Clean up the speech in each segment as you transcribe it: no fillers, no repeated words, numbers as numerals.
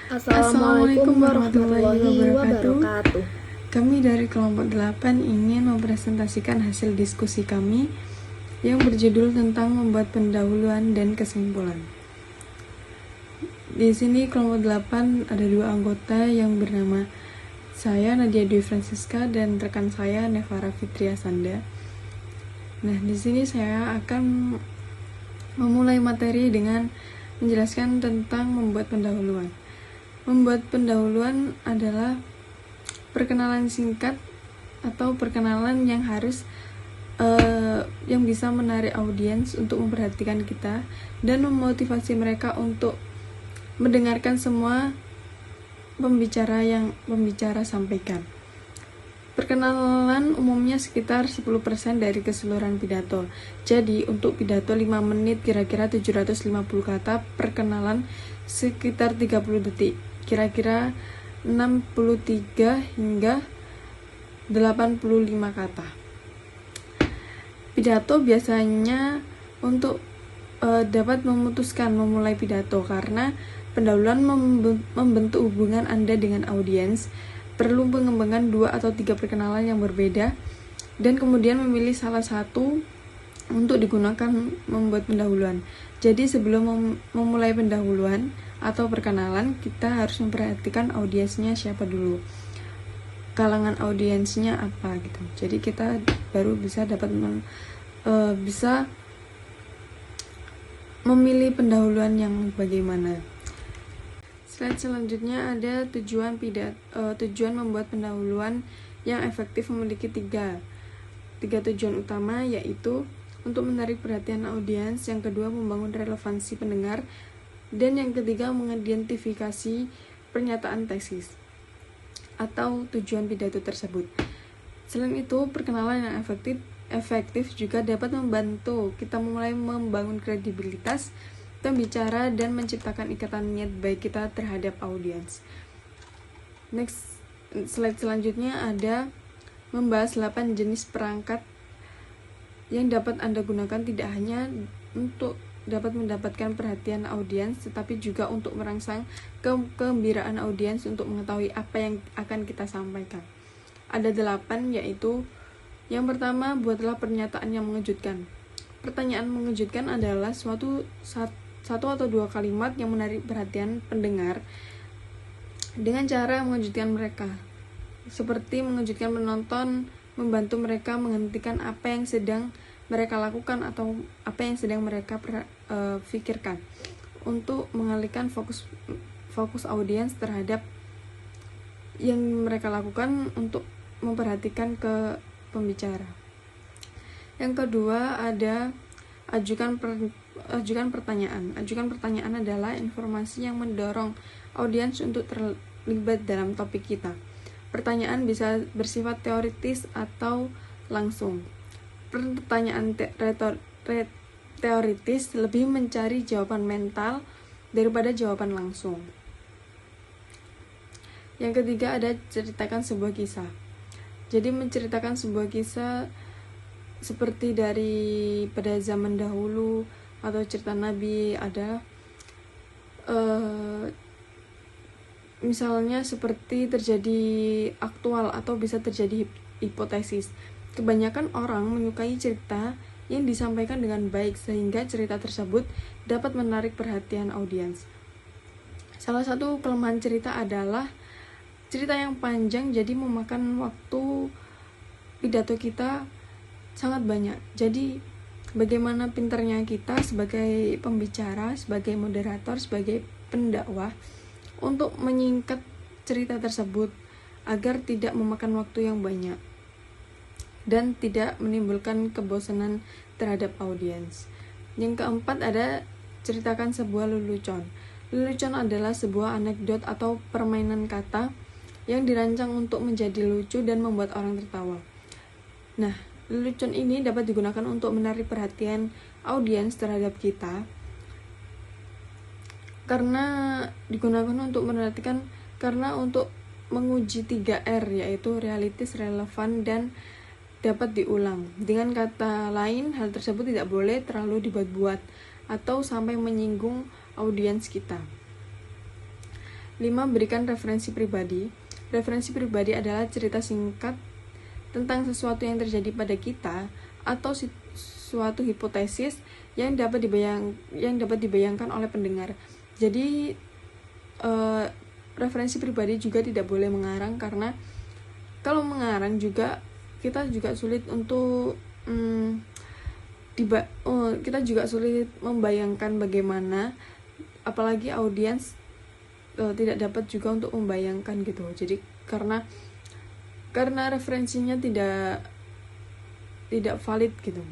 Assalamualaikum warahmatullahi wabarakatuh. Kami dari kelompok 8 ingin mempresentasikan hasil diskusi kami yang berjudul tentang membuat pendahuluan dan kesimpulan. Di sini kelompok 8 ada 2 anggota yang bernama saya Nadia Dwi Francisca dan rekan saya Nevara Fitria Sanda. Nah, di sini saya akan memulai materi dengan menjelaskan tentang membuat pendahuluan. Membuat pendahuluan adalah perkenalan singkat atau perkenalan yang harus yang bisa menarik audiens untuk memperhatikan kita dan memotivasi mereka untuk mendengarkan semua pembicara yang pembicara sampaikan. Perkenalan umumnya sekitar 10% dari keseluruhan pidato. Jadi untuk pidato 5 menit kira-kira 750 kata, perkenalan sekitar 30 detik. Kira-kira 63 hingga 85 kata. Pidato biasanya untuk dapat memutuskan memulai pidato karena pendahuluan membentuk hubungan Anda dengan audiens, perlu pengembangan 2 atau 3 perkenalan yang berbeda, dan kemudian memilih salah satu untuk digunakan membuat pendahuluan. Jadi sebelum memulai pendahuluan atau perkenalan, kita harus memperhatikan audiensnya siapa dulu, kalangan audiensnya apa gitu. Jadi kita baru bisa dapat bisa memilih pendahuluan yang bagaimana. Slide selanjutnya ada tujuan membuat pendahuluan yang efektif memiliki tiga tujuan utama, yaitu untuk menarik perhatian audiens, yang kedua membangun relevansi pendengar, dan yang ketiga mengidentifikasi pernyataan tesis atau tujuan pidato tersebut. Selain itu, perkenalan yang efektif juga dapat membantu kita mulai membangun kredibilitas pembicara dan menciptakan ikatan niat baik kita terhadap audiens. Next, slide selanjutnya ada membahas 8 jenis perangkat yang dapat Anda gunakan tidak hanya untuk dapat mendapatkan perhatian audiens, tetapi juga untuk merangsang kegembiraan audiens untuk mengetahui apa yang akan kita sampaikan. Ada 8, yaitu yang pertama, buatlah pernyataan yang mengejutkan. Pertanyaan mengejutkan adalah satu atau 2 kalimat yang menarik perhatian pendengar dengan cara mengejutkan mereka, seperti mengejutkan penonton, membantu mereka menghentikan apa yang sedang mereka lakukan atau apa yang sedang mereka pikirkan, untuk mengalihkan fokus audiens terhadap yang mereka lakukan untuk memperhatikan ke pembicara. Yang kedua ada ajukan pertanyaan. Ajukan pertanyaan adalah informasi yang mendorong audiens untuk terlibat dalam topik kita. Pertanyaan bisa bersifat teoritis atau langsung. Pertanyaan teoritis lebih mencari jawaban mental daripada jawaban langsung. Yang ketiga ada ceritakan sebuah kisah. Jadi menceritakan sebuah kisah seperti dari pada zaman dahulu atau cerita Nabi, ada misalnya seperti terjadi aktual atau bisa terjadi hipotesis. Kebanyakan orang menyukai cerita yang disampaikan dengan baik sehingga cerita tersebut dapat menarik perhatian audiens. Salah satu kelemahan cerita adalah cerita yang panjang, jadi memakan waktu pidato kita sangat banyak. Jadi bagaimana pintarnya kita sebagai pembicara, sebagai moderator, sebagai pendakwah untuk menyingkat cerita tersebut agar tidak memakan waktu yang banyak dan tidak menimbulkan kebosanan terhadap audiens. Yang keempat ada ceritakan sebuah lelucon. Lelucon adalah sebuah anekdot atau permainan kata yang dirancang untuk menjadi lucu dan membuat orang tertawa. Nah, lelucon ini dapat digunakan untuk menarik perhatian audiens terhadap kita karena digunakan untuk memperhatikan, karena untuk menguji 3R, yaitu realistis, relevan, dan dapat diulang. Dengan kata lain, hal tersebut tidak boleh terlalu dibuat-buat atau sampai menyinggung audiens kita. 5. Berikan referensi pribadi. Referensi pribadi adalah cerita singkat tentang sesuatu yang terjadi pada kita atau suatu hipotesis yang dapat dibayangkan oleh pendengar. Jadi referensi pribadi juga tidak boleh mengarang, karena kalau mengarang juga kita juga sulit untuk kita juga sulit membayangkan bagaimana, apalagi audiens tidak dapat juga untuk membayangkan gitu. Jadi karena referensinya tidak valid gitu.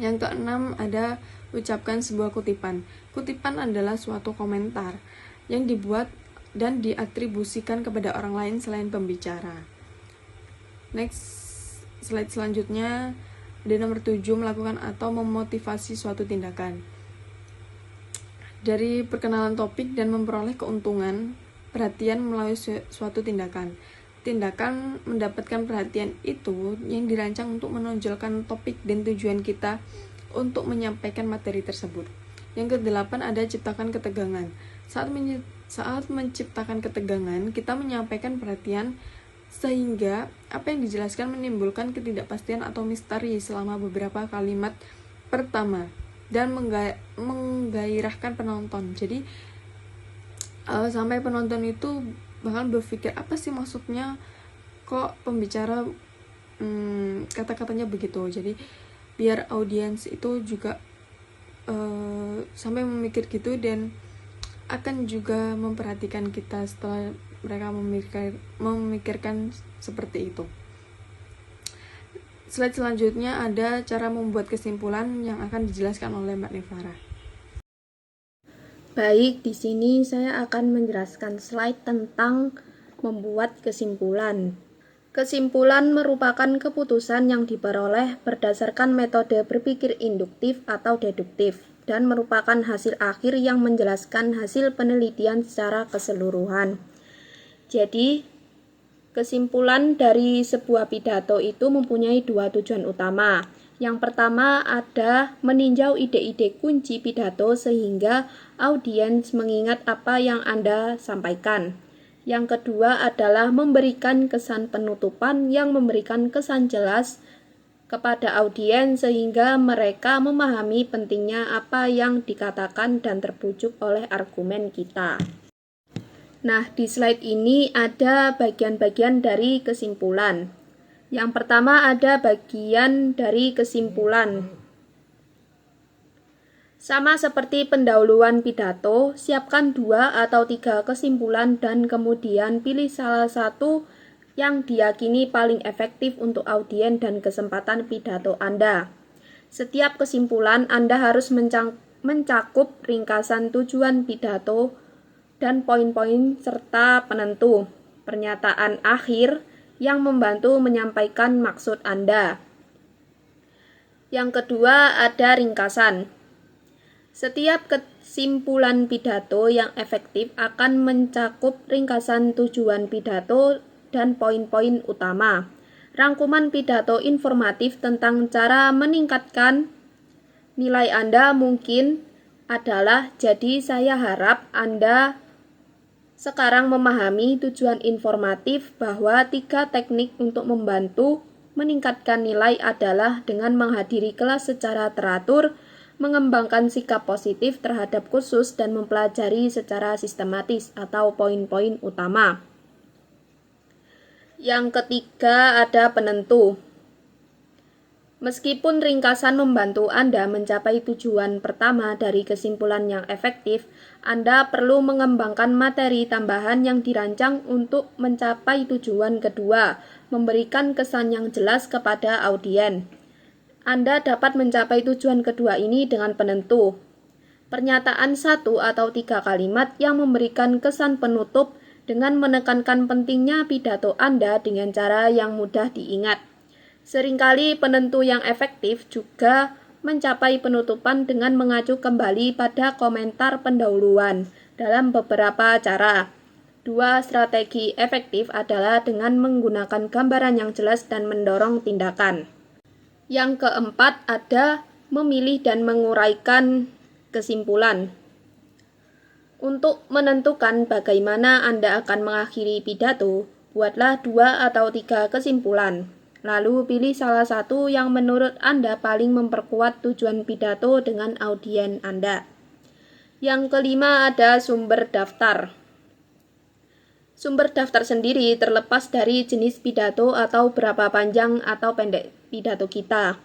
Yang keenam ada ucapkan sebuah kutipan. Kutipan adalah suatu komentar yang dibuat dan diatribusikan kepada orang lain selain pembicara. Next, slide selanjutnya ada nomor 7, melakukan atau memotivasi suatu tindakan. Dari perkenalan topik dan memperoleh keuntungan perhatian melalui suatu tindakan. Tindakan mendapatkan perhatian itu yang dirancang untuk menonjolkan topik dan tujuan kita untuk menyampaikan materi tersebut. Yang ke-8 ada ciptakan ketegangan. Saat menciptakan ketegangan, kita menyampaikan perhatian sehingga apa yang dijelaskan menimbulkan ketidakpastian atau misteri selama beberapa kalimat pertama dan menggairahkan penonton. Jadi sampai penonton itu bahkan berpikir, apa sih maksudnya, kok pembicara kata-katanya begitu. Jadi biar audiens itu juga sampai memikir gitu dan akan juga memperhatikan kita setelah mereka memikirkan seperti itu. Slide selanjutnya ada cara membuat kesimpulan yang akan dijelaskan oleh Mbak Nivara. Baik, di sini saya akan menjelaskan slide tentang membuat kesimpulan. Kesimpulan merupakan keputusan yang diperoleh berdasarkan metode berpikir induktif atau deduktif dan merupakan hasil akhir yang menjelaskan hasil penelitian secara keseluruhan. Jadi, kesimpulan dari sebuah pidato itu mempunyai 2 tujuan utama. Yang pertama ada meninjau ide-ide kunci pidato sehingga audiens mengingat apa yang Anda sampaikan. Yang kedua adalah memberikan kesan penutupan yang memberikan kesan jelas kepada audiens sehingga mereka memahami pentingnya apa yang dikatakan dan terbujuk oleh argumen kita. Nah, di slide ini ada bagian-bagian dari kesimpulan. Yang pertama ada bagian dari kesimpulan. Sama seperti pendahuluan pidato, siapkan 2 atau 3 kesimpulan dan kemudian pilih salah satu yang diyakini paling efektif untuk audiens dan kesempatan pidato Anda. Setiap kesimpulan Anda harus mencakup ringkasan tujuan pidato dan poin-poin serta penentu pernyataan akhir yang membantu menyampaikan maksud Anda. Yang kedua ada ringkasan. Setiap kesimpulan pidato yang efektif akan mencakup ringkasan tujuan pidato dan poin-poin utama. Rangkuman pidato informatif tentang cara meningkatkan nilai Anda mungkin adalah, jadi saya harap Anda sekarang memahami tujuan informatif bahwa 3 teknik untuk membantu meningkatkan nilai adalah dengan menghadiri kelas secara teratur, mengembangkan sikap positif terhadap kursus, dan mempelajari secara sistematis atau poin-poin utama. Yang ketiga ada penentu. Meskipun ringkasan membantu Anda mencapai tujuan pertama dari kesimpulan yang efektif, Anda perlu mengembangkan materi tambahan yang dirancang untuk mencapai tujuan kedua, memberikan kesan yang jelas kepada audiens. Anda dapat mencapai tujuan kedua ini dengan penentu. Pernyataan 1 atau 3 kalimat yang memberikan kesan penutup dengan menekankan pentingnya pidato Anda dengan cara yang mudah diingat. Seringkali penentu yang efektif juga mencapai penutupan dengan mengacu kembali pada komentar pendahuluan dalam beberapa cara. 2 strategi efektif adalah dengan menggunakan gambaran yang jelas dan mendorong tindakan. Yang keempat ada memilih dan menguraikan kesimpulan. Untuk menentukan bagaimana Anda akan mengakhiri pidato, buatlah 2 atau 3 kesimpulan. Lalu pilih salah satu yang menurut Anda paling memperkuat tujuan pidato dengan audien Anda. Yang kelima ada sumber daftar. Sumber daftar sendiri terlepas dari jenis pidato atau berapa panjang atau pendek pidato kita.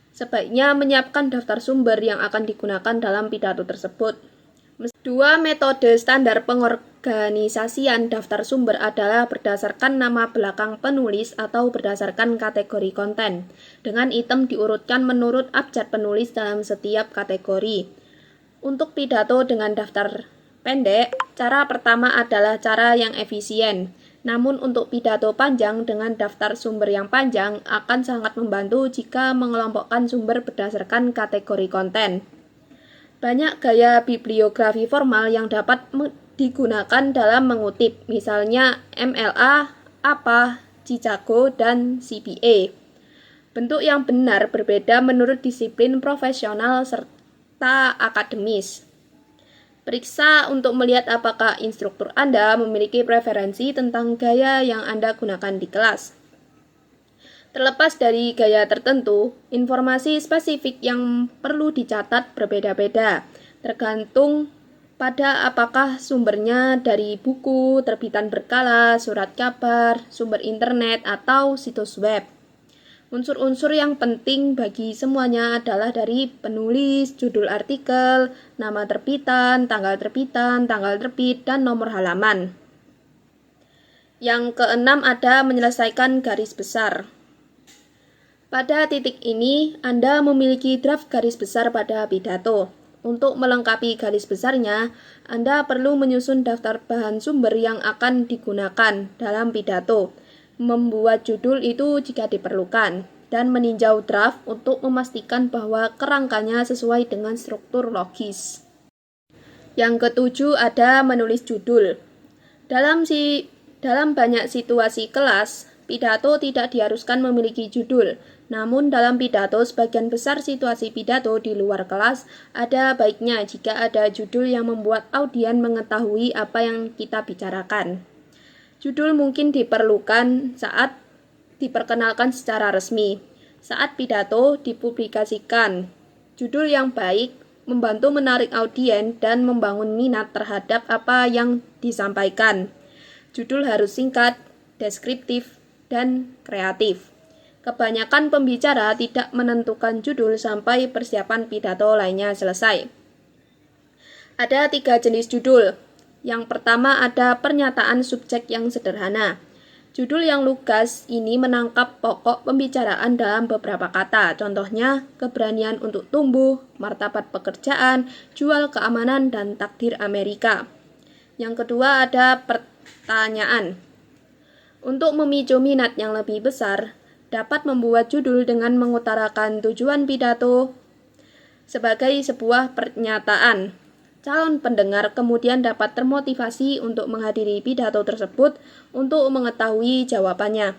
Sebaiknya menyiapkan daftar sumber yang akan digunakan dalam pidato tersebut. 2 metode standar pengorganisasian daftar sumber adalah berdasarkan nama belakang penulis atau berdasarkan kategori konten, dengan item diurutkan menurut abjad penulis dalam setiap kategori. Untuk pidato dengan daftar pendek, cara pertama adalah cara yang efisien. Namun untuk pidato panjang dengan daftar sumber yang panjang akan sangat membantu jika mengelompokkan sumber berdasarkan kategori konten. Banyak gaya bibliografi formal yang dapat digunakan dalam mengutip, misalnya MLA, APA, Chicago, dan CPA. Bentuk yang benar berbeda menurut disiplin profesional serta akademis. Periksa untuk melihat apakah instruktur Anda memiliki preferensi tentang gaya yang Anda gunakan di kelas. Terlepas dari gaya tertentu, informasi spesifik yang perlu dicatat berbeda-beda, tergantung pada apakah sumbernya dari buku, terbitan berkala, surat kabar, sumber internet, atau situs web. Unsur-unsur yang penting bagi semuanya adalah dari penulis, judul artikel, nama terbitan, tanggal terbit, dan nomor halaman. Yang keenam ada menyelesaikan garis besar. Pada titik ini, Anda memiliki draft garis besar pada pidato. Untuk melengkapi garis besarnya, Anda perlu menyusun daftar bahan sumber yang akan digunakan dalam pidato, membuat judul itu jika diperlukan, dan meninjau draft untuk memastikan bahwa kerangkanya sesuai dengan struktur logis. Yang ketujuh ada menulis judul. Dalam banyak situasi kelas, pidato tidak diharuskan memiliki judul. Namun dalam pidato, sebagian besar situasi pidato di luar kelas, ada baiknya jika ada judul yang membuat audien mengetahui apa yang kita bicarakan. Judul mungkin diperlukan saat diperkenalkan secara resmi, saat pidato dipublikasikan. Judul yang baik membantu menarik audien dan membangun minat terhadap apa yang disampaikan. Judul harus singkat, deskriptif, dan kreatif. Kebanyakan pembicara tidak menentukan judul sampai persiapan pidato lainnya selesai. Ada 3 jenis judul. Yang pertama ada pernyataan subjek yang sederhana. Judul yang lugas ini menangkap pokok pembicaraan dalam beberapa kata. Contohnya, keberanian untuk tumbuh, martabat pekerjaan, jual keamanan, dan takdir Amerika. Yang kedua ada pertanyaan. Untuk memicu minat yang lebih besar, dapat membuat judul dengan mengutarakan tujuan pidato sebagai sebuah pernyataan. Calon pendengar kemudian dapat termotivasi untuk menghadiri pidato tersebut untuk mengetahui jawabannya.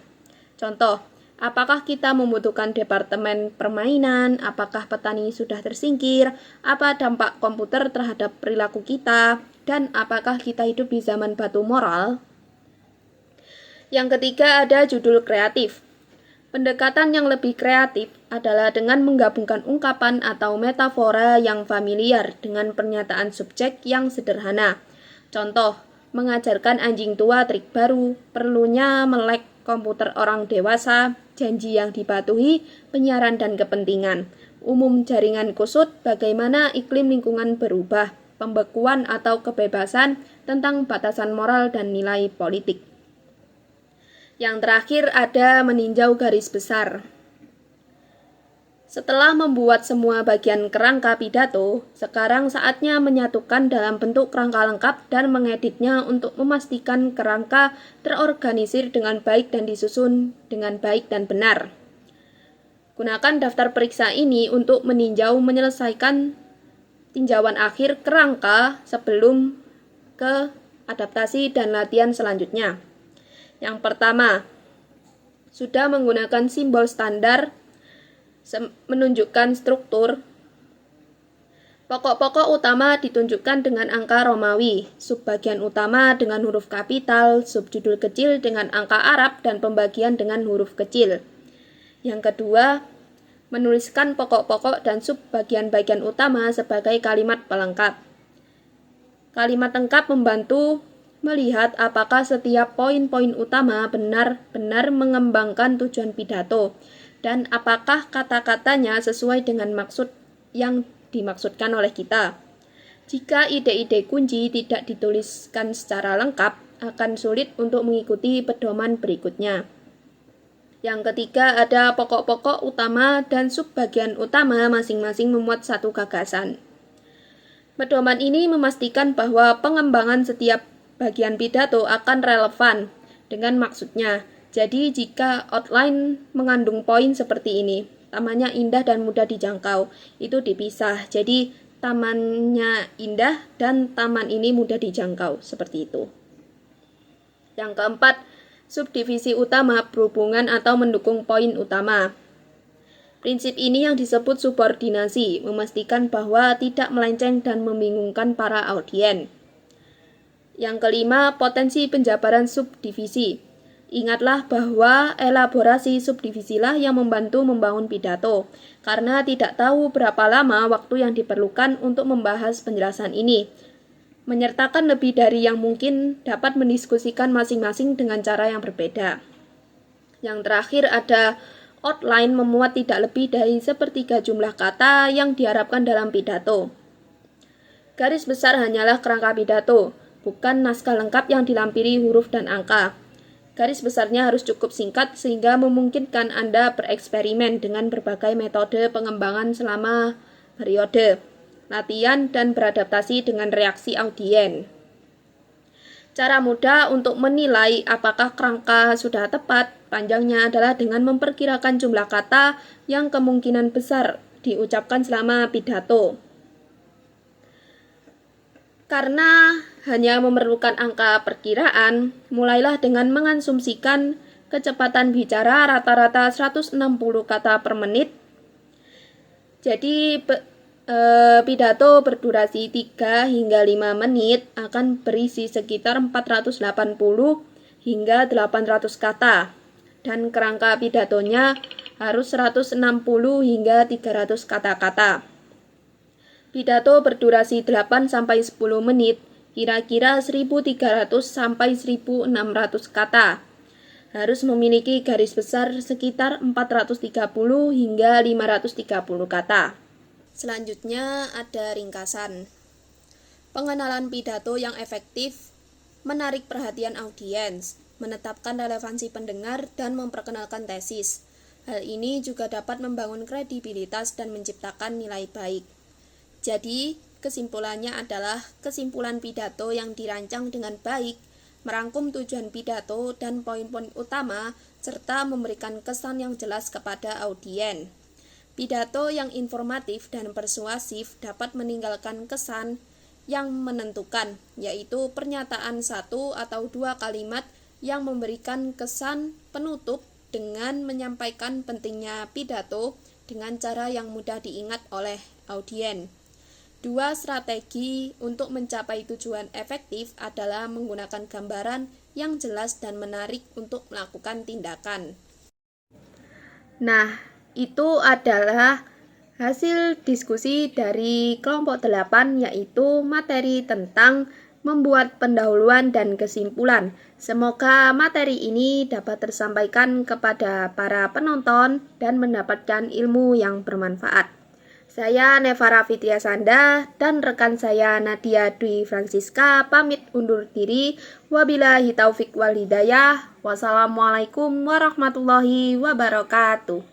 Contoh, apakah kita membutuhkan departemen permainan? Apakah petani sudah tersingkir? Apa dampak komputer terhadap perilaku kita? Dan apakah kita hidup di zaman batu moral? Yang ketiga ada judul kreatif. Pendekatan yang lebih kreatif adalah dengan menggabungkan ungkapan atau metafora yang familiar dengan pernyataan subjek yang sederhana. Contoh, mengajarkan anjing tua trik baru, perlunya melek komputer orang dewasa, janji yang dipatuhi, penyiaran dan kepentingan, umum jaringan kusut, bagaimana iklim lingkungan berubah, pembekuan atau kebebasan, tentang batasan moral dan nilai politik. Yang terakhir ada meninjau garis besar. Setelah membuat semua bagian kerangka pidato, sekarang saatnya menyatukan dalam bentuk kerangka lengkap dan mengeditnya untuk memastikan kerangka terorganisir dengan baik dan disusun dengan baik dan benar. Gunakan daftar periksa ini untuk menyelesaikan tinjauan akhir kerangka sebelum ke adaptasi dan latihan selanjutnya. Yang pertama, sudah menggunakan simbol standar menunjukkan struktur. Pokok-pokok utama ditunjukkan dengan angka Romawi, subbagian utama dengan huruf kapital, subjudul kecil dengan angka Arab, dan pembagian dengan huruf kecil. Yang kedua, menuliskan pokok-pokok dan subbagian-bagian utama sebagai kalimat pelengkap. Kalimat lengkap membantu melihat apakah setiap poin-poin utama benar-benar mengembangkan tujuan pidato, dan apakah kata-katanya sesuai dengan maksud yang dimaksudkan oleh kita. Jika ide-ide kunci tidak dituliskan secara lengkap, akan sulit untuk mengikuti pedoman berikutnya. Yang ketiga, ada pokok-pokok utama dan subbagian utama masing-masing memuat satu gagasan. Pedoman ini memastikan bahwa pengembangan setiap bagian pidato akan relevan dengan maksudnya. Jadi, jika outline mengandung poin seperti ini, tamannya indah dan mudah dijangkau, itu dipisah. Jadi, tamannya indah dan taman ini mudah dijangkau, seperti itu. Yang keempat, subdivisi utama berhubungan atau mendukung poin utama. Prinsip ini yang disebut subordinasi, memastikan bahwa tidak melenceng dan membingungkan para audien. Yang kelima, potensi penjabaran subdivisi. Ingatlah bahwa elaborasi subdivisilah yang membantu membangun pidato, karena tidak tahu berapa lama waktu yang diperlukan untuk membahas penjelasan ini. Menyertakan lebih dari yang mungkin dapat mendiskusikan masing-masing dengan cara yang berbeda. Yang terakhir ada outline memuat tidak lebih dari sepertiga jumlah kata yang diharapkan dalam pidato. Garis besar hanyalah kerangka pidato, bukan naskah lengkap yang dilampiri huruf dan angka. Garis besarnya harus cukup singkat sehingga memungkinkan Anda bereksperimen dengan berbagai metode pengembangan selama periode latihan dan beradaptasi dengan reaksi audien. Cara mudah untuk menilai apakah kerangka sudah tepat panjangnya adalah dengan memperkirakan jumlah kata yang kemungkinan besar diucapkan selama pidato. Karena hanya memerlukan angka perkiraan, mulailah dengan mengasumsikan kecepatan bicara rata-rata 160 kata per menit. Jadi pidato berdurasi 3 hingga 5 menit akan berisi sekitar 480 hingga 800 kata. Dan kerangka pidatonya harus 160 hingga 300 kata-kata. Pidato berdurasi 8-10 menit, kira-kira 1.300 sampai 1.600 kata. Harus memiliki garis besar sekitar 430 hingga 530 kata. Selanjutnya ada ringkasan. Pengenalan pidato yang efektif, menarik perhatian audiens, menetapkan relevansi pendengar, dan memperkenalkan tesis. Hal ini juga dapat membangun kredibilitas dan menciptakan nilai baik. Jadi, kesimpulannya adalah kesimpulan pidato yang dirancang dengan baik, merangkum tujuan pidato dan poin-poin utama, serta memberikan kesan yang jelas kepada audien. Pidato yang informatif dan persuasif dapat meninggalkan kesan yang menentukan, yaitu pernyataan 1 atau 2 kalimat yang memberikan kesan penutup dengan menyampaikan pentingnya pidato dengan cara yang mudah diingat oleh audien. 2 strategi untuk mencapai tujuan efektif adalah menggunakan gambaran yang jelas dan menarik untuk melakukan tindakan. Nah, itu adalah hasil diskusi dari kelompok 8, yaitu materi tentang membuat pendahuluan dan kesimpulan. Semoga materi ini dapat tersampaikan kepada para penonton dan mendapatkan ilmu yang bermanfaat. Saya Nevara Fitiasanda dan rekan saya Nadia Dwi Francisca pamit undur diri. Wabillahi taufik wal hidayah. Wassalamualaikum warahmatullahi wabarakatuh.